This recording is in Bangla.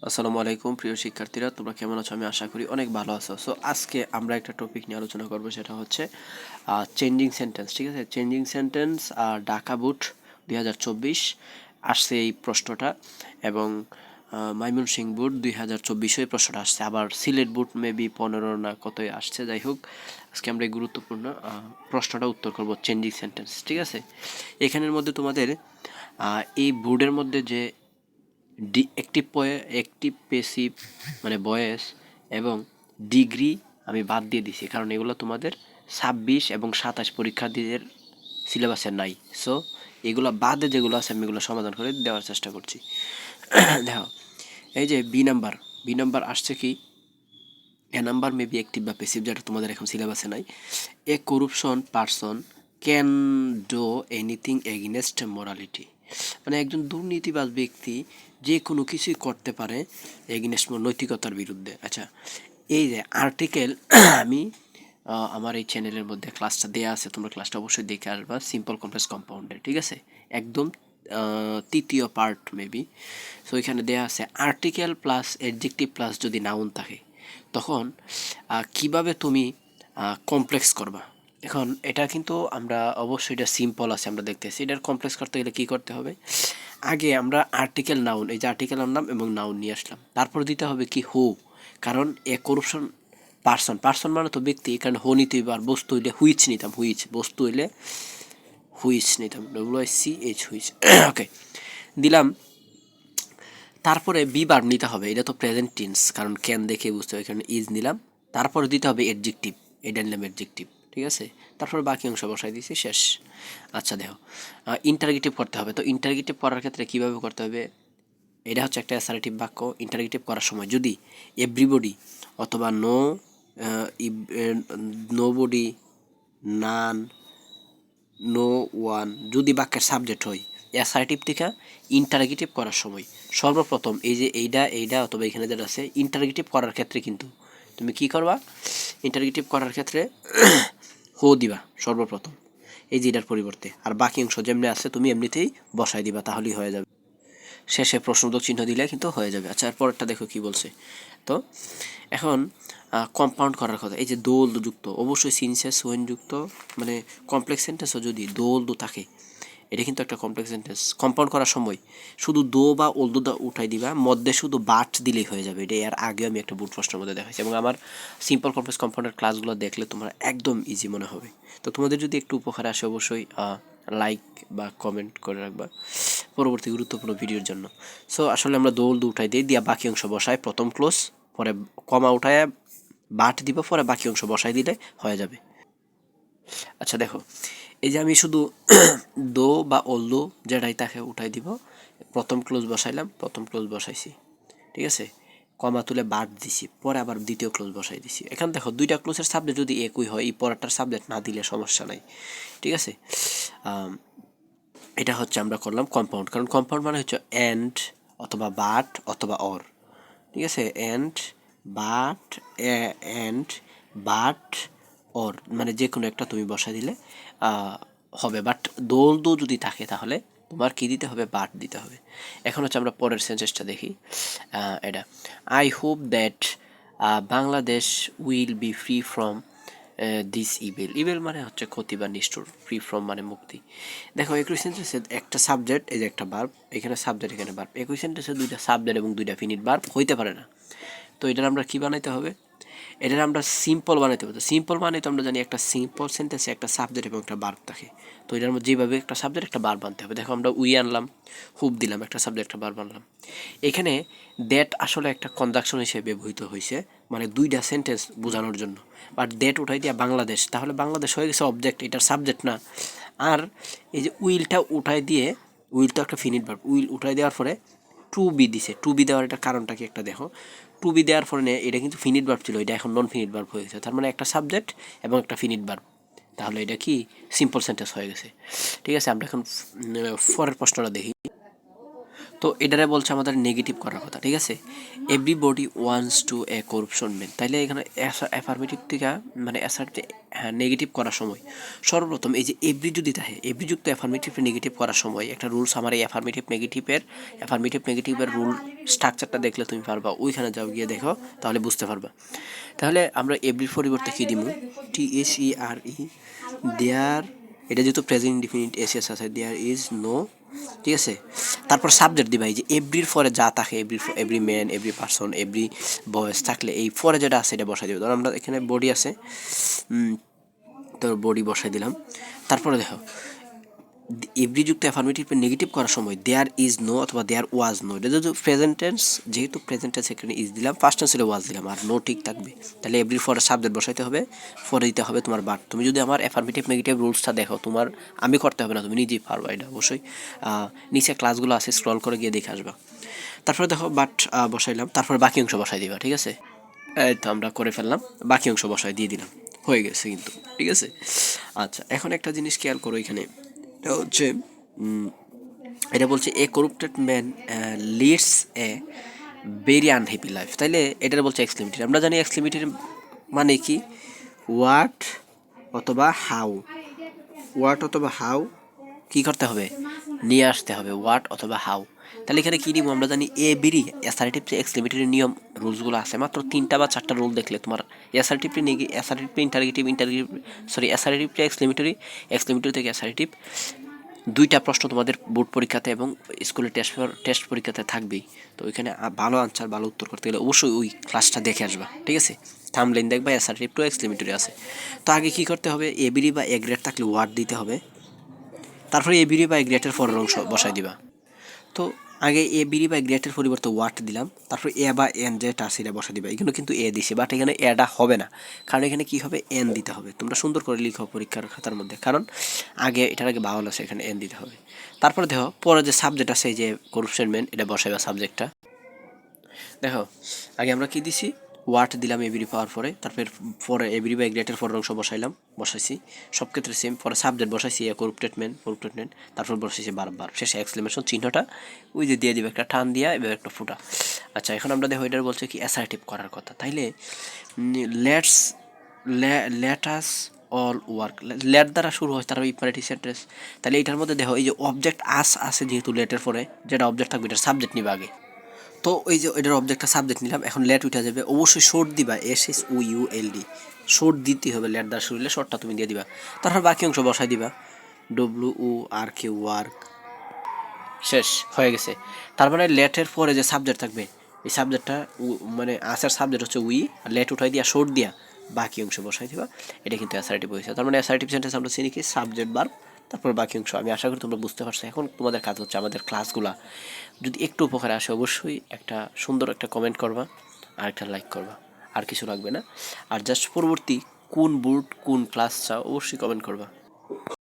আসসালামু আলাইকুম প্রিয় শিক্ষার্থীরা, তোমরা কেমন আছো? আমি আশা করি অনেক ভালো আছো। সো আজকে আমরা একটা টপিক নিয়ে আলোচনা করব, সেটা হচ্ছে চেঞ্জিং সেন্টেন্স। ঠিক আছে, চেঞ্জিং সেন্টেন্স ঢাকা বুট 2024 আসছে এই প্রশ্নটা, এবং ময়মনসিংহ বুট 2024 এই প্রশ্নটা আসছে, আবার সিলেট বুট মেবি 15 না কতই আসছে। যাই হোক, আজকে আমরা এই গুরুত্বপূর্ণ প্রশ্নটা উত্তর করব, চেঞ্জিং সেন্টেন্স। ঠিক আছে, এখানের মধ্যে তোমাদের এই বোর্ডের মধ্যে যে অ্যাক্টিভ প্যাসিভ মানে ভয়েস এবং ডিগ্রি আমি বাদ দিয়ে দিছি, কারণ এগুলো তোমাদের 26 এবং 27 পরীক্ষার্থীদের সিলেবাসে নাই। সো এগুলো বাদে যেগুলো আছে আমি এগুলো সমাধান করে দেওয়ার চেষ্টা করছি। দেখো, এই যে বি নাম্বার আসছে কি, এ নাম্বার মেবি অ্যাক্টিভ বা প্যাসিভ, যেটা তোমাদের এখন সিলেবাসে নাই। A corruption person can do anything against morality, মানে একজন দুর্নীতিবাজ ব্যক্তি যে কোনো কিছুই করতে পারে এগেনস্ট নৈতিকতার বিরুদ্ধে। আচ্ছা, এই যে আর্টিকেল আমি আমার এই চ্যানেলের মধ্যে ক্লাসটা দেওয়া আছে, তোমরা ক্লাসটা অবশ্যই দেখে আসবা, সিম্পল কমপ্লেক্স কম্পাউন্ডের। ঠিক আছে, একদম তৃতীয় পার্ট মেবি। সো এখানে দেওয়া আছে আর্টিকেল প্লাস অ্যাডজেক্টিভ প্লাস যদি নাউন থাকে, তখন কিভাবে তুমি কমপ্লেক্স করবা। এখন এটা কিন্তু আমরা অবশ্যই, এটা সিম্পল আছে আমরা দেখতেছি, এটার কমপ্লেক্স করতে গেলে কী করতে হবে, আগে আমরা আর্টিকেল নাউন, এই যে আর্টিকেল নাম এবং নাউন নিয়ে আসলাম, তারপর দিতে হবে কি হু, কারণ এ করুপশন পার্সন মানে তো ব্যক্তি, কারণ হো নিতে আর বস্তু হইলে হুইচ নিতাম, হুইচ বস্তু হইলে হুইচ নিতাম, WICH হুইচ। ওকে, দিলাম। তারপরে বি ভার্ব নিতে হবে, এটা তো প্রেজেন্ট টেন্স, কারণ ক্যান দেখে বুঝতে হবে, এখানে ইজ নিলাম। তারপরে দিতে হবে অ্যাডজেক্টিভ, এটা নিলাম অ্যাডজেক্টিভ। ঠিক আছে, তারপরে বাকি অংশ বসাই দিয়েছি, শেষ। আচ্ছা দেখো, ইন্টারগেটিভ করতে হবে। তো ইন্টারগেটিভ করার ক্ষেত্রে কীভাবে করতে হবে, এটা হচ্ছে একটা অ্যাসার্টিভ বাক্য। ইন্টারগেটিভ করার সময় যদি এভরিবডি অথবা নোবডি, নান, নো ওয়ান যদি বাক্যের সাবজেক্ট হয়, অ্যাসার্টিভ থেকে ইন্টারগেটিভ করার সময় সর্বপ্রথম এই যে এইটা অথবা এখানে যেটা আছে, ইন্টারগেটিভ করার ক্ষেত্রে কিন্তু তুমি কি করবা, ইন্টারগেটিভ করার ক্ষেত্রে হো দিবা সর্বপ্রথম এই যে এটার পরিবর্তে, আর বাকি অংশ যেমনি আছে তুমি এমনিতেই বসাই দিবা, তাহলেই হয়ে যাবে। শেষে প্রশ্নবোধক চিহ্ন দিলে কিন্তু হয়ে যাবে। আচ্ছা, এরপরটা দেখো কি বলছে। তো এখন কম্পাউন্ড করার কথা, এই যে দোল যুক্ত, অবশ্যই সিনসেস ওয়েন যুক্ত, মানে কমপ্লেক্স সেন্টেন্সও যদি দোল দো থাকে, এটা কিন্তু একটা কমপ্লেক্স সেন্টেন্স। কম্পাউন্ড করার সময় শুধু দো বা ওলদো দা উঠাই দিবা, মধ্যে শুধু বাট দিলেই হয়ে যাবে। এটা এর আগে আমি একটা বুট প্রশ্নের মধ্যে দেখাচ্ছি, এবং আমার সিম্পল কমপ্লেক্স কম্পাউন্ডের ক্লাসগুলো দেখলে তোমার একদম ইজি মনে হবে। তো তোমাদের যদি একটু উপকার আসে, অবশ্যই লাইক বা কমেন্ট করে রাখবা পরবর্তী গুরুত্বপূর্ণ ভিডিওর জন্য। সো আসলে আমরা দোল দু উঠাই দিই, দিয়া বাকি অংশ বসাই, প্রথম ক্লোজ, পরে কমা উঠায় বাট দিব, পরে বাকি অংশ বসাই দিলে হয়ে যাবে। আচ্ছা দেখো, এই যে আমি শুধু দো বা অলদো যেটাই তাকে উঠাই দিব, প্রথম ক্লোজ বসাইলাম, প্রথম ক্লোজ বসাইছি। ঠিক আছে, কমা তুলে বাদ দিছি, পরে আবার দ্বিতীয় ক্লোজ বসাই দিছি। এখানে দেখো দুইটা ক্লোজের সাবজেক্ট যদি একই হয়, এই পরেরটার সাবজেক্ট না দিলে সমস্যা নাই। ঠিক আছে, এটা হচ্ছে আমরা করলাম কম্পাউন্ড, কারণ কম্পাউন্ড মানে হচ্ছে অ্যান্ড অথবা বাট অথবা অর। ঠিক আছে, অ্যান্ড বাট অর মানে যে কোনো একটা তুমি বসা দিলে হবে। বাট দোল দো যদি থাকে, তাহলে তোমার কী দিতে হবে, বাট দিতে হবে। এখন হচ্ছে আমরা পরের সেন্টেন্সটা দেখি। এটা, I hope that Bangladesh will be free from this evil মানে হচ্ছে ক্ষতি বা নিষ্ঠুর, ফ্রি ফ্রম মানে মুক্তি। দেখো, একই সেন্টেন্সে একটা সাবজেক্ট, এই যে একটা ভার্ব, এখানে সাবজেক্ট এখানে ভার্ব, একই সেন্টেন্সে দুইটা সাবজেক্ট এবং দুইটা ফিনিট ভার্ব হইতে পারে না। তো এটার আমরা কী বানাইতে হবে, এটার আমরা সিম্পল বানাইতে হবে। সিম্পল মানে তো আমরা জানি একটা সিম্পল সেন্টেন্সে একটা সাবজেক্ট এবং একটা ভার্ব থাকে। তো এটার মধ্যে যেভাবে একটা সাবজেক্ট একটা ভার্ব আনতে হবে। দেখো, আমরা উই আনলাম, হুপ দিলাম, একটা সাবজেক্ট একটা ভার্ব আনলাম। এখানে দ্যাট আসলে একটা কনজাকশন হিসেবে ব্যবহৃত হয়েছে, মানে দুইটা সেন্টেন্স বোঝানোর জন্য। বাট দ্যাট উঠাই দিয়া বাংলাদেশ, তাহলে বাংলাদেশ হয়ে গেছে অবজেক্ট, এটার সাবজেক্ট না। আর এই যে উইলটা উঠাই দিয়ে, উইল তো একটা ফিনিট ভার্ব, উইল উঠাই দেওয়ার পরে টু বি দিছে, টু বি দেওয়ার এটা কারণটা কি একটা দেখো, টু বি দেওয়ার পরে এটা কিন্তু ফিনিট ভার্ব ছিল, এটা এখন নন ফিনিট ভার্ব হয়ে গেছে, তার মানে একটা সাবজেক্ট এবং একটা ফিনিট ভার্ব, তাহলে এটা কি সিম্পল সেন্টেন্স হয়ে গেছে। ঠিক আছে, আমরা এখন পরের প্রশ্নটা দেখি। তো এটারে বলছে আমাদের নেগেটিভ করার কথা, ঠিক আছে। Everybody wants to A corruption man, তাইলে এখানে অ্যাফার্মেটিভ থেকে মানে নেগেটিভ করার সময় সর্বপ্রথম এই যে এভরি যদি থাকে, এভরি যুক্ত অ্যাফার্মেটিভ নেগেটিভ করার সময় একটা রুলস আমার এই অ্যাফার্মেটিভ নেগেটিভের রুল স্ট্রাকচারটা দেখলে তুমি পারবা, ওইখানে যাও গিয়ে দেখো তাহলে বুঝতে পারবা। তাহলে আমরা এভরির পরিবর্তে কী দিব, THERE দেয়ার, এটা যেহেতু প্রেজেন্ট ইনডিফিনিট এসএস আছে, দেয়ার ইজ নো, ঠিক আছে। তারপর সাবজেক্ট দিবা, এই যে এভরির পরে যা থাকে, every man, every person, every বয়েস থাকলে এই পরে যেটা আছে এটা বসাই দেবো। ধরো আমরা এখানে বডি আছে, তো বডি বসাই দিলাম। তারপরে দেখো এভরি যুক্ত অ্যাফার্মেটিভ নেগেটিভ করার সময় দেয়ার ইজ নো অথবা দেয়ার ওয়াজ নো, এটা যেহেতু প্রেজেন্ট টেন্স, যেহেতু প্রেজেন্ট টেন্স এখানে ইজ দিলাম, ফার্স্ট টেন্সে ওয়াজ দিলাম, আর নো ঠিক থাকবে। তাহলে এভরি ফরে সাবজেক্ট বসাইতে হবে, পরে দিতে হবে তোমার বাট। তুমি যদি আমার অ্যাফার্মেটিভ নেগেটিভ রুলসটা দেখো, তোমার আমি করতে হবে না, তুমি নিজেই পারবা এটা অবশ্যই। নিচে ক্লাসগুলো আছে, স্ক্রল করে গিয়ে দেখে আসবা। তারপরে দেখো বাট বসাইলাম, তারপরে বাকি অংশ বসাই দিবা, ঠিক আছে। এই তো আমরা করে ফেললাম, বাকি অংশ বসাই দিয়ে দিলাম, হয়ে গেছে কিন্তু, ঠিক আছে। আচ্ছা, এখন একটা জিনিস খেয়াল করো এখানে, এটা হচ্ছে এটা বলছে a corrupted man leads a very unhappy life, তাইলে এটার বলছে এক্সক্লেমেটিভ। আমরা জানি এক্সক্লেমেটিভ মানে কি, হোয়াট অথবা হাউ, হোয়াট অথবা হাউ কী করতে হবে, নিয়ে আসতে হবে, হোয়াট অথবা হাউ। তাহলে এখানে কী নিয়ম আমরা জানি, এ বিরি অ্যাসার্টিভ যে এক্সক্লেমেটরি নিয়ম রুলসগুলো আছে, মাত্র 3টা বা 4টা রুল দেখলে তোমার অ্যাসার্টিভ এক্সক্লেমেটরি থেকে অ্যাসার্টিভ 2টা প্রশ্ন তোমাদের বোর্ড পরীক্ষাতে এবং স্কুলের টেস্ট পরীক্ষাতে থাকবেই। তো ওইখানে ভালো আনসার, ভালো উত্তর করতে গেলে অবশ্যই ওই ক্লাসটা দেখে আসবা, ঠিক আছে। থাম্বনেইল দেখবা অ্যাসার্টিভ টু এক্সক্লেমেটরি আছে। তো আগে কী করতে হবে, এবিডি বা এ গ্রেড থাকলে ওয়ার্ড দিতে হবে, তারপরে এবিডি বা এ গ্রেডের পরের অংশ বসাই দিবা। তো আগে এ বিডি বা গ্রেটের পরিবর্তে ওয়াট দিলাম, তারপর এ বা এন যেটা আছে এটা বসা দিবা। এখানে কিন্তু এ দিছে, বাট এখানে এটা হবে না, কারণ এখানে কী হবে, এন দিতে হবে। তোমরা সুন্দর করে লিখো পরীক্ষার খাতার মধ্যে, কারণ আগে এটার আগে বাউল আছে, এখানে এন দিতে হবে। তারপরে দেখো পরে যে সাবজেক্ট আছে, এই যে করপশন ম্যান, এটা বসাইবা সাবজেক্টটা। দেখো আগে আমরা কি দিছি, ওয়াট দিলাম এবিডি পাওয়ার পরে, পরে এবিডি বা গ্রেটের পরের অংশ বসাইছি, সব ক্ষেত্রে সেম। পরে সাবজেক্ট বসাইছি করুপ্টেড ম্যান, তারপর বসাইছি বারবার, শেষে এক্সক্লেমেশন চিহ্নটা ওই যে দিয়ে দিবে, একটা টান দিয়া এবার একটা ফুটা। আচ্ছা, এখন আমরা দেখো এটার বলছে কি অ্যাসার্টিভ করার কথা, তাইলে লেটাস অল ওয়ার্ক, লেট দ্বারা শুরু হয়, তারপর ইম্পারেটিভ সেন্টেন্স। তাহলে এটার মধ্যে দেখো এই যে অবজেক্ট আস আছে, যেহেতু লেটের পরে যেটা অবজেক্ট থাকবে এটার সাবজেক্ট নিবে আগে। তো ওই যে এটার অবজেক্টটা সাবজেক্ট নিলাম, এখন লেট উঠে যাবে, অবশ্যই শর্ট দিবা, SHOULD, শর্ট দিতে হবে, লেট দ্বারা শুরু হলে শর্টটা তুমি দিয়ে দিবা। তারপর বাকি অংশ বসাই দিবা, WORK, ওয়ার্ক, শেষ হয়ে গেছে। তার মানে লেটের পরে যে সাবজেক্ট থাকবে, এই সাবজেক্টটা মানে আসার সাবজেক্ট হচ্ছে উই, আর লেট উঠাই দিয়া শর্ট দিয়া বাকি অংশ বসাই দিবা, এটা কিন্তু অ্যাসার্টিভ হয়েছে। তার মানে অ্যাসার্টিভ সেন্টেন্স আমরা চিনি কি, সাবজেক্ট ভার্ব তারপর বাকি অংশ। আমি আশা করি তোমরা বুঝতে পারছো। এখন তোমাদের কাজ হচ্ছে আমাদের ক্লাসগুলা যদি একটু উপকারে আসে, অবশ্যই একটা সুন্দর একটা কমেন্ট করবা আর একটা লাইক করবা, আর কিছু লাগবে না। আর জাস্ট পরবর্তী কোন বোর্ড কোন ক্লাস চাও অবশ্যই কমেন্ট করবা।